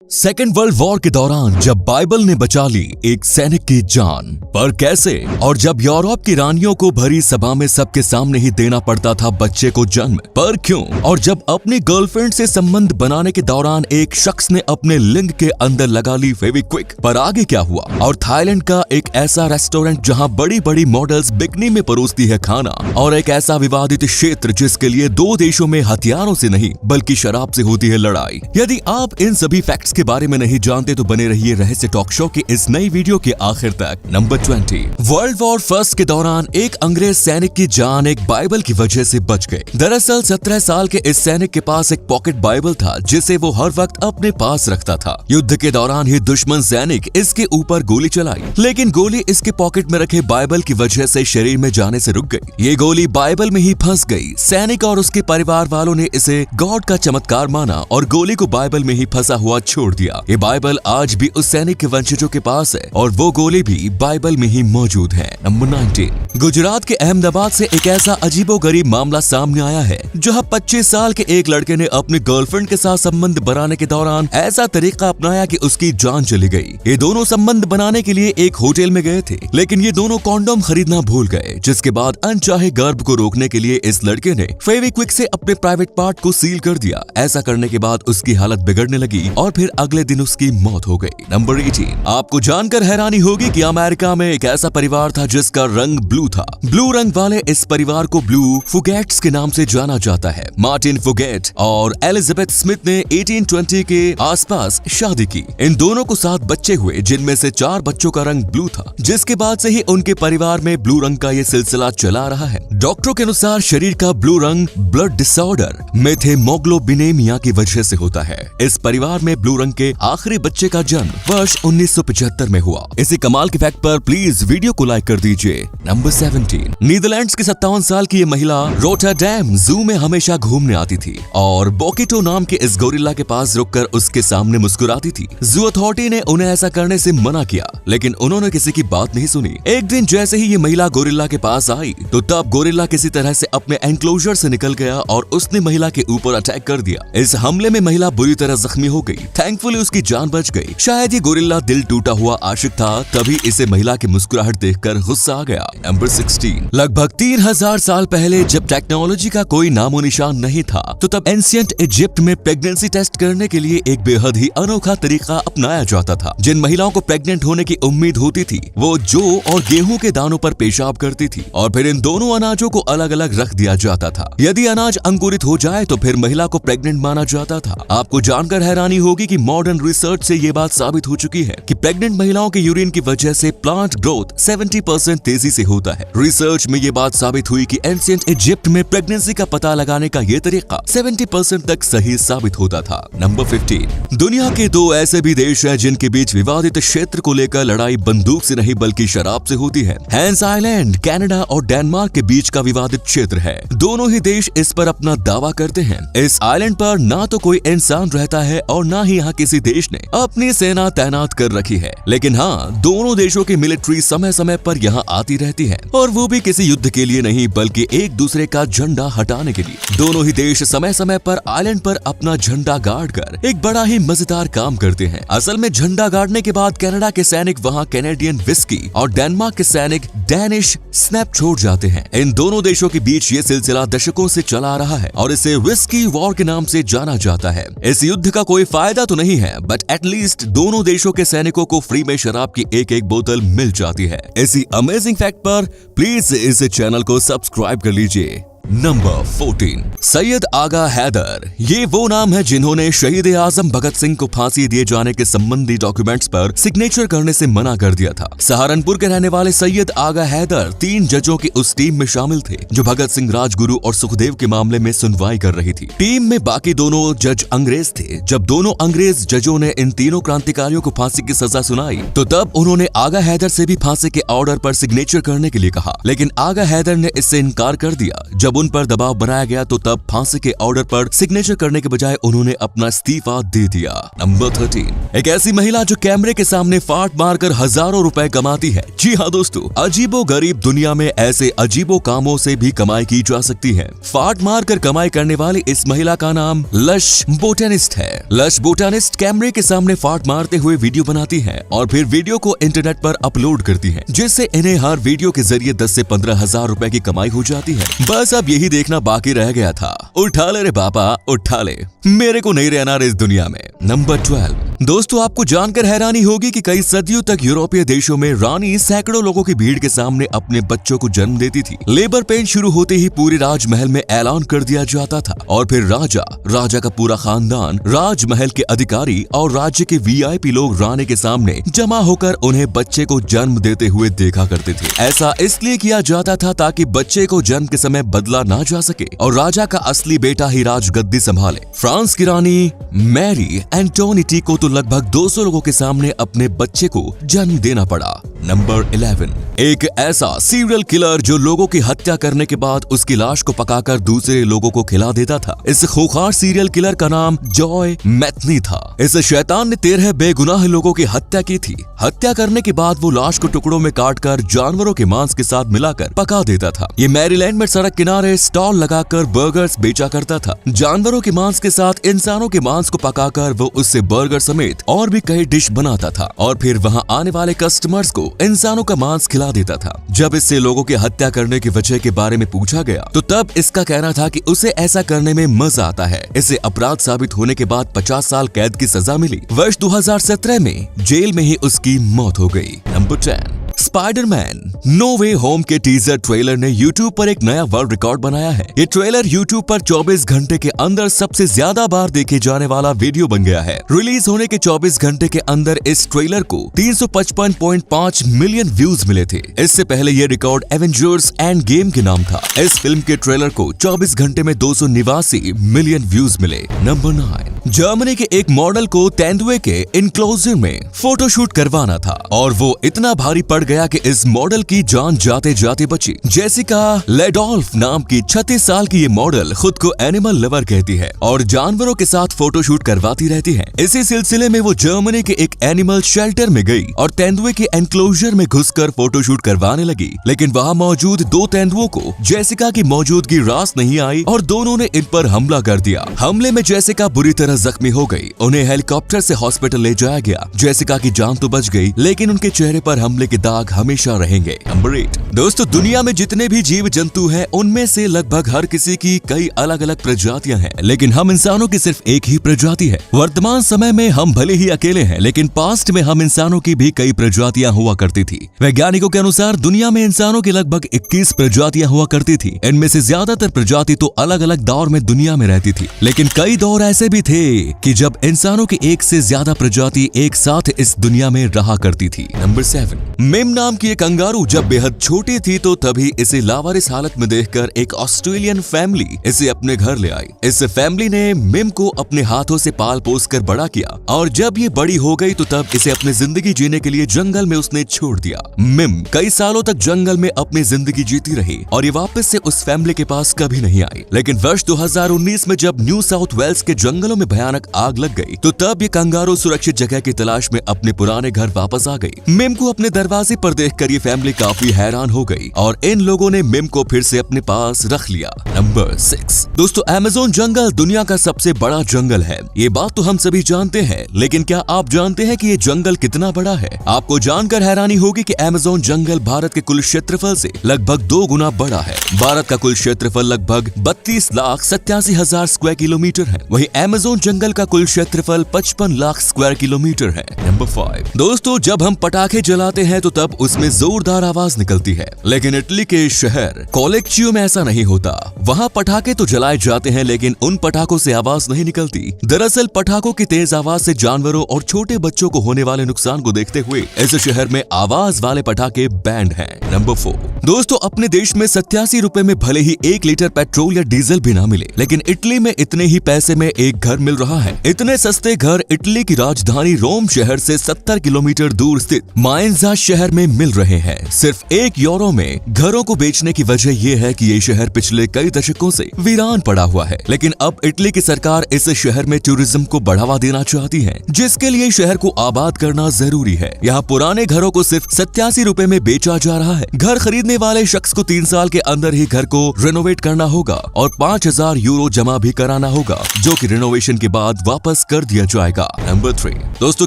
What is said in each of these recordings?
Second world war के दौरान जब बाइबल ने बचा ली एक सैनिक की जान, पर कैसे? और जब यूरोप की रानियों को भरी सभा में सबके सामने ही देना पड़ता था बच्चे को जन्म, पर क्यों? और जब अपनी गर्लफ्रेंड से संबंध बनाने के दौरान एक शख्स ने अपने लिंग के अंदर लगा ली फेविक्विक, पर आगे क्या हुआ? और थाईलैंड का एक ऐसा रेस्टोरेंट जहां बड़ी बड़ी मॉडल्स बिकनी में परोसती है खाना, और एक ऐसा विवादित क्षेत्र जिसके लिए दो देशों में हथियारों से नहीं बल्कि शराब से होती है लड़ाई। यदि आप इन सभी फैक्ट्स के बारे में नहीं जानते तो बने रहिए रहस्य टॉक शो के इस नई वीडियो के आखिर तक। नंबर 20। वर्ल्ड वॉर फर्स्ट के दौरान एक अंग्रेज सैनिक की जान एक बाइबल की वजह से बच गई। दरअसल 17 साल के इस सैनिक के पास एक पॉकेट बाइबल था जिसे वो हर वक्त अपने पास रखता था। युद्ध के दौरान ही दुश्मन सैनिक इसके ऊपर गोली चलाई, लेकिन गोली इसके पॉकेट में रखे बाइबल की वजह से शरीर में जाने से रुक गई। ये गोली बाइबल में ही फंस गई। सैनिक और उसके परिवार वालों ने इसे गॉड का चमत्कार माना और गोली को बाइबल में ही फंसा हुआ छोड़ दिया। ये बाइबल आज भी उस सैनिक के वंशजों के पास है और वो गोली भी बाइबल में ही मौजूद है। नंबर 19। गुजरात के अहमदाबाद से एक ऐसा अजीबोगरीब मामला सामने आया है जहां 25 साल के एक लड़के ने अपनी गर्लफ्रेंड के साथ संबंध बनाने के दौरान ऐसा तरीका अपनाया कि उसकी जान चली गई। ये दोनों संबंध बनाने के लिए एक होटल में गए थे, लेकिन ये दोनों कॉन्डोम खरीदना भूल गए, जिसके बाद अनचाहे गर्भ को रोकने के लिए इस लड़के ने फेविक्विक से अपने प्राइवेट पार्ट को सील कर दिया। ऐसा करने के बाद उसकी हालत बिगड़ने लगी और फिर अगले दिन उसकी मौत हो गई। नंबर 18। आपको जानकर हैरानी होगी कि अमेरिका में एक ऐसा परिवार था जिसका रंग ब्लू था। ब्लू रंग वाले इस परिवार को ब्लू फुगेट्स के नाम से जाना जाता है। मार्टिन फुगेट और एलिजाबेथ स्मिथ ने 1820 के आसपास शादी की। इन दोनों को 7 बच्चे हुए, जिनमें से 4 बच्चों का रंग ब्लू था, जिसके बाद से ही उनके परिवार में ब्लू रंग का ये सिलसिला चला रहा है। डॉक्टरों के अनुसार शरीर का ब्लू रंग ब्लड डिसऑर्डर मेथेमोग्लोबिनेमिया की वजह से होता है। इस परिवार में ब्लू रंग के आखिरी बच्चे का जन्म वर्ष 1975 में हुआ। इसी कमाल के फैक्ट पर प्लीज वीडियो को लाइक कर दीजिए। नंबर 17। नीदरलैंड्स की 57 साल की ये महिला रोटरडैम जू में हमेशा घूमने आती थी और बोकिटो नाम के इस गोरिल्ला के पास रुककर उसके सामने मुस्कुराती थी। जू अथॉरिटी ने उन्हें ऐसा करने से मना किया, लेकिन उन्होंने किसी की बात नहीं सुनी। एक दिन जैसे ही ये महिला गोरिल्ला के पास आई तो तब गोरिल्ला किसी तरह से अपने एनक्लोजर से निकल गया और उसने महिला के ऊपर अटैक कर दिया। इस हमले में महिला बुरी तरह जख्मी हो गई। थैंकफुली उसकी जान बच गई। शायद ये गोरिल्ला दिल टूटा हुआ आशिक था, तभी इसे महिला की मुस्कुराहट देखकर गुस्सा आ गया। नंबर 16। लगभग 3000 साल पहले जब टेक्नोलॉजी का कोई नामो निशान नहीं था, तो तब एंशिएंट इजिप्ट में प्रेगनेंसी टेस्ट करने के लिए एक बेहद ही अनोखा तरीका अपनाया जाता था। जिन महिलाओं को प्रेग्नेंट होने की उम्मीद होती थी वो जौ और गेहूं के दानों पर पेशाब करती थी और फिर इन दोनों अनाजों को अलग अलग रख दिया जाता था। यदि अनाज अंकुरित हो जाए तो फिर महिला को प्रेग्नेंट माना जाता था। आपको जानकर हैरानी होगी कि मॉडर्न रिसर्च से ये बात साबित हो चुकी है कि प्रेग्नेंट महिलाओं के यूरिन की वजह से प्लांट ग्रोथ 70% तेजी से होता है। रिसर्च में ये बात साबित हुई कि एंशिएंट इजिप्ट में प्रेगनेंसी का पता लगाने का ये तरीका 70% तक सही साबित होता था। नंबर 15। दुनिया के 2 ऐसे भी देश हैं जिनके बीच विवादित क्षेत्र को लेकर लड़ाई बंदूक से नहीं बल्कि शराब से होती है। हैंस आइलैंड कनाडा और डेनमार्क के बीच का विवादित क्षेत्र है। दोनों ही देश इस पर अपना दावा करते हैं। इस आइलैंड पर ना तो कोई इंसान रहता है और ना ही यहाँ किसी देश ने अपनी सेना तैनात कर रखी है, लेकिन हाँ, दोनों देशों की मिलिट्री समय समय पर यहाँ आती रहती है और वो भी किसी युद्ध के लिए नहीं बल्कि एक दूसरे का झंडा हटाने के लिए। दोनों ही देश समय समय पर आइलैंड पर अपना झंडा गाड़ कर एक बड़ा ही मजेदार काम करते हैं। असल में झंडा गाड़ने के बाद कनाडा के सैनिक वहाँ कैनेडियन विस्की और डेनमार्क के सैनिक डैनिश स्नैप छोड़ जाते हैं। इन दोनों देशों के बीच ये सिलसिला दशकों से चला आ रहा है और इसे विस्की वॉर के नाम से जाना जाता है। इस युद्ध का कोई फायदा तो नहीं है, बट एटलीस्ट दोनों देशों के सैनिकों को फ्री में शराब की एक बोतल मिल जाती है। इसी अमेजिंग फैक्ट पर प्लीज इस चैनल को सब्सक्राइब कर लीजिए। नंबर 14। सैयद आगा हैदर। ये वो नाम है जिन्होंने शहीद आजम भगत सिंह को फांसी दिए जाने के संबंधी डॉक्यूमेंट्स पर सिग्नेचर करने से मना कर दिया था। सहारनपुर के रहने वाले सैयद आगा हैदर 3 जजों की उस टीम में शामिल थे जो भगत सिंह, राजगुरु और सुखदेव के मामले में सुनवाई कर रही थी। टीम में बाकी दोनों जज अंग्रेज थे। जब दोनों अंग्रेज जजों ने इन तीनों क्रांतिकारियों को फांसी की सजा सुनाई तो तब उन्होंने आगा हैदर से भी फांसी के ऑर्डर पर सिग्नेचर करने के लिए कहा, लेकिन आगा हैदर ने इससे इनकार कर दिया। जब जब उन पर दबाव बनाया गया तो तब फांसी के ऑर्डर पर सिग्नेचर करने के बजाय उन्होंने अपना इस्तीफा दे दिया। नंबर 13, एक ऐसी महिला जो कैमरे के सामने फाट मारकर हजारों रुपए कमाती है। जी हाँ दोस्तों, अजीबो गरीब दुनिया में ऐसे अजीबो कामों से भी कमाई की जा सकती है। फाट मारकर कमाई करने वाली इस महिला का नाम लश बोटेनिस्ट है। लश बोटेनिस्ट कैमरे के सामने फाट मारते हुए वीडियो बनाती है और फिर वीडियो को इंटरनेट पर अपलोड करती है, जिससे इन्हें हर वीडियो के जरिए 10 से 15 हजार रुपए की कमाई हो जाती है। बस अब यही देखना बाकी रह गया था। उठा ले रे बाबा उठा ले, मेरे को नहीं रहना इस दुनिया में। नंबर 12, दोस्तों आपको जानकर हैरानी होगी कि कई सदियों तक यूरोपीय देशों में रानी सैकड़ों लोगों की भीड़ के सामने अपने बच्चों को जन्म देती थी। लेबर पेन शुरू होते ही पूरे राजमहल में ऐलान कर दिया जाता था और फिर राजा का पूरा खानदान, राजमहल के अधिकारी और राज्य के वीआईपी लोग रानी के सामने जमा होकर उन्हें बच्चे को जन्म देते हुए देखा करते थे। ऐसा इसलिए किया जाता था ताकि बच्चे को जन्म के समय बदला ना जा सके और राजा का असली बेटा ही राजगद्दी संभाले। फ्रांस की रानी मैरी एंटोनिटी को तो लगभग 200 लोगों के सामने अपने बच्चे को जन्म देना पड़ा। नंबर 11, एक ऐसा सीरियल किलर जो लोगों की हत्या करने के बाद उसकी लाश को पकाकर दूसरे लोगों को खिला देता था। इस खूंखार सीरियल किलर का नाम जॉय मैथनी था। इस शैतान ने 13 बेगुनाह लोगों की हत्या की थी। हत्या करने के बाद वो लाश को टुकड़ों में काटकर जानवरों के मांस के साथ मिलाकर पका देता था। ये मैरीलैंड में सड़क किनारे स्टॉल लगाकर बर्गर्स बेचा करता था। जानवरों के मांस के साथ इंसानों के मांस को पकाकर वो उससे बर्गर समेत और भी कई डिश बनाता था और फिर वहाँ आने वाले कस्टमर्स को इंसानों का मांस खिला देता था। जब इससे लोगों की हत्या करने की वजह के बारे में पूछा गया तो तब इसका कहना था कि उसे ऐसा करने में मजा आता है। इसे अपराध साबित होने के बाद 50 साल कैद की सजा मिली। वर्ष 2017 में जेल में ही उसकी मौत हो गई। नंबर 10, स्पाइडरमैन नो वे होम के टीजर ट्रेलर ने YouTube पर एक नया वर्ल्ड रिकॉर्ड बनाया है। ये ट्रेलर YouTube पर 24 घंटे के अंदर सबसे ज्यादा बार देखे जाने वाला वीडियो बन गया है। रिलीज होने के 24 घंटे के अंदर इस ट्रेलर को 355.5 मिलियन व्यूज मिले थे। इससे पहले ये रिकॉर्ड एवेंजर्स एंड गेम के नाम था। इस फिल्म के ट्रेलर को 24 घंटे में 289 मिलियन व्यूज मिले। नंबर 9, जर्मनी के एक मॉडल को तेंदुए के इनक्लोजर में फोटोशूट करवाना था और वो इतना भारी पड़ गया कि इस मॉडल की जान जाते जाते बची। जेसिका लेडोल्फ नाम की 36 साल की ये मॉडल खुद को एनिमल लवर कहती है और जानवरों के साथ फोटोशूट करवाती रहती है। इसी सिलसिले में वो जर्मनी के एक एनिमल शेल्टर में गई और तेंदुए के एनक्लोजर में घुसकर फोटोशूट करवाने लगी। लेकिन वहाँ मौजूद 2 तेंदुओं को जेसिका की मौजूदगी रास नहीं आई और दोनों ने इन पर हमला कर दिया। हमले में जेसिका बुरी तरह जख्मी हो गई। उन्हें हेलीकॉप्टर से हॉस्पिटल ले जाया गया। जेसिका की जान तो बच गई लेकिन उनके चेहरे पर हमले के दाग हमेशा रहेंगे। नंबर 8, दोस्तों दुनिया में जितने भी जीव जंतु हैं उनमें से लगभग हर किसी की कई अलग अलग प्रजातियां हैं, लेकिन हम इंसानों की सिर्फ एक ही प्रजाति है। वर्तमान समय में हम भले ही अकेले हैं लेकिन पास्ट में हम इंसानों की भी कई प्रजातियां हुआ करती थी। वैज्ञानिकों के अनुसार दुनिया में इंसानों की लगभग 21 प्रजातियां हुआ करती थी। इनमें से ज्यादातर प्रजाति तो अलग अलग दौर में दुनिया में रहती थी, लेकिन कई दौर ऐसे भी थे कि जब इंसानों की एक से ज्यादा प्रजाति एक साथ इस दुनिया में रहा करती थी। नंबर 7, मिम नाम की एक कंगारू जब बेहद छोटी थी तो तभी इसे लावारिस हालत में देखकर एक ऑस्ट्रेलियन फैमिली इसे अपने घर ले आई। इस फैमिली ने मिम को अपने हाथों से पाल पोस कर बड़ा किया और जब ये बड़ी हो गई तो तब इसे अपनी जिंदगी जीने के लिए जंगल में उसने छोड़ दिया। मिम कई सालों तक जंगल में अपनी जिंदगी जीती रही और ये वापस से उस फैमिली के पास कभी नहीं आई। लेकिन वर्ष 2019 में जब न्यू साउथ वेल्स के जंगलों में भयानक आग लग गई तो तब ये कंगारू सुरक्षित जगह की तलाश में अपने पुराने घर वापस आ गई। मिम को अपने दरवाजे पर देखकर ये फैमिली काफी हैरान हो गई और इन लोगों ने मिम को फिर से अपने पास रख लिया। नंबर 6, दोस्तों अमेज़न जंगल दुनिया का सबसे बड़ा जंगल है। ये बात तो हम सभी जानते हैं, लेकिन क्या आप जानते हैं कि ये जंगल कितना बड़ा है? आपको जानकर हैरानी होगी कि अमेज़न जंगल भारत के कुल क्षेत्रफल से लगभग 2 गुना बड़ा है। भारत का कुल क्षेत्रफल लगभग 32,87,000 स्क्वायर किलोमीटर है। वहीं अमेज़न जंगल का कुल क्षेत्रफल 55 लाख स्क्वायर किलोमीटर है। नंबर 5, दोस्तों जब हम पटाखे जलाते हैं तो तब उसमें जोरदार आवाज निकलती है, लेकिन इटली के शहर कोलेक्चियो में ऐसा नहीं होता। वहाँ पटाखे तो जलाए जाते हैं लेकिन उन पटाखों से आवाज नहीं निकलती। दरअसल पटाखों की तेज आवाज से जानवरों और छोटे बच्चों को होने वाले नुकसान को देखते हुए इस शहर में आवाज वाले पटाखे बैंड हैं। नंबर 4, दोस्तों अपने देश में 87 रुपए में भले ही 1 लीटर पेट्रोल या डीजल भी ना मिले, लेकिन इटली में इतने ही पैसे में एक घर मिल रहा है। इतने सस्ते घर इटली की राजधानी रोम शहर से 70 किलोमीटर दूर स्थित माइंजा शहर में मिल रहे हैं। सिर्फ 1 यूरो में घरों को बेचने की वजह यह है कि ये शहर पिछले कई दशकों से वीरान पड़ा हुआ है, लेकिन अब इटली की सरकार इस शहर में टूरिज्म को बढ़ावा देना चाहती है, जिसके लिए शहर को आबाद करना जरूरी है। यहाँ पुराने घरों को सिर्फ 87 रुपए में बेचा जा रहा है। घर खरीदने वाले शख्स को 3 साल के अंदर ही घर को रेनोवेट करना होगा और 5000 यूरो जमा भी कराना होगा, जो कि रिनोवेशन के बाद वापस कर दिया जाएगा। नंबर 3 दोस्तों,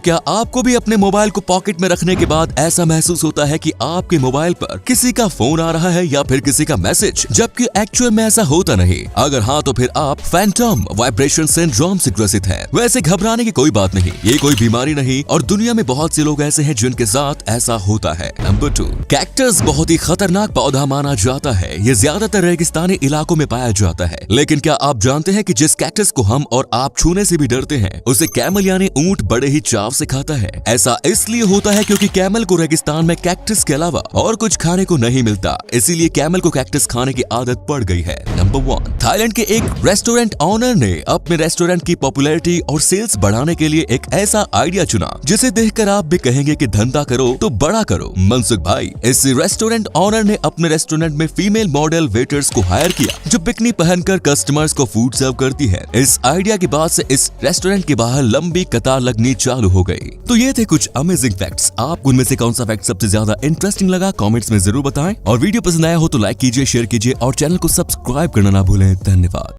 क्या आपको भी अपने मोबाइल को पॉकेट में रखने के बाद ऐसा महसूस होता है कि आपके मोबाइल पर किसी का फोन आ रहा है या फिर किसी का मैसेज, जबकि एक्चुअल में ऐसा होता नहीं? अगर हाँ, तो फिर आप फैंटम वाइब्रेशन सिंड्रोम से ग्रसित हैं। वैसे घबराने की कोई बात नहीं, ये कोई बीमारी नहीं और दुनिया में बहुत से लोग ऐसे हैं जिनके साथ ऐसा होता है। नंबर 2, कैक्टस बहुत ही खतरनाक पौधा माना जाता है। ये ज्यादातर रेगिस्तानी इलाकों में पाया जाता है, लेकिन क्या आप जानते हैं कि जिस कैक्टस को हम और आप छूने से भी डरते हैं, उसे कैमल यानी ऊंट बड़े ही चाव से खाता है। ऐसा इसलिए होता है क्योंकि कैमल को रेगिस्तान में कैक्टस के अलावा और कुछ खाने को नहीं मिलता, इसीलिए कैमल को कैक्टस खाने की आदत पड़ गई है। नंबर 1, थाईलैंड के एक रेस्टोरेंट ऑनर ने अपने रेस्टोरेंट की पॉपुलैरिटी और सेल्स बढ़ाने के लिए एक ऐसा आइडिया चुना जिसे देखकर आप भी कहेंगे कि धंधा करो तो बड़ा करो। मनसुख भाई, इस रेस्टोरेंट ऑनर ने अपने रेस्टोरेंट में फीमेल मॉडल वेटर्स को हायर किया जो बिकनी पहनकर कस्टमर्स को फूड सर्व करती है। इस आइडिया के बाद से इस रेस्टोरेंट के बाहर लंबी कतार लगनी चालू हो गई। तो ये थे कुछ अमेजिंग फैक्ट्स। आपको उनमें से कौन सा फैक्ट सबसे ज्यादा इंटरेस्टिंग लगा, कमेंट्स में जरूर बताएं और वीडियो पसंद आया हो तो लाइक कीजिए, शेयर कीजिए और चैनल को सब्सक्राइब करना ना भूलें। धन्यवाद।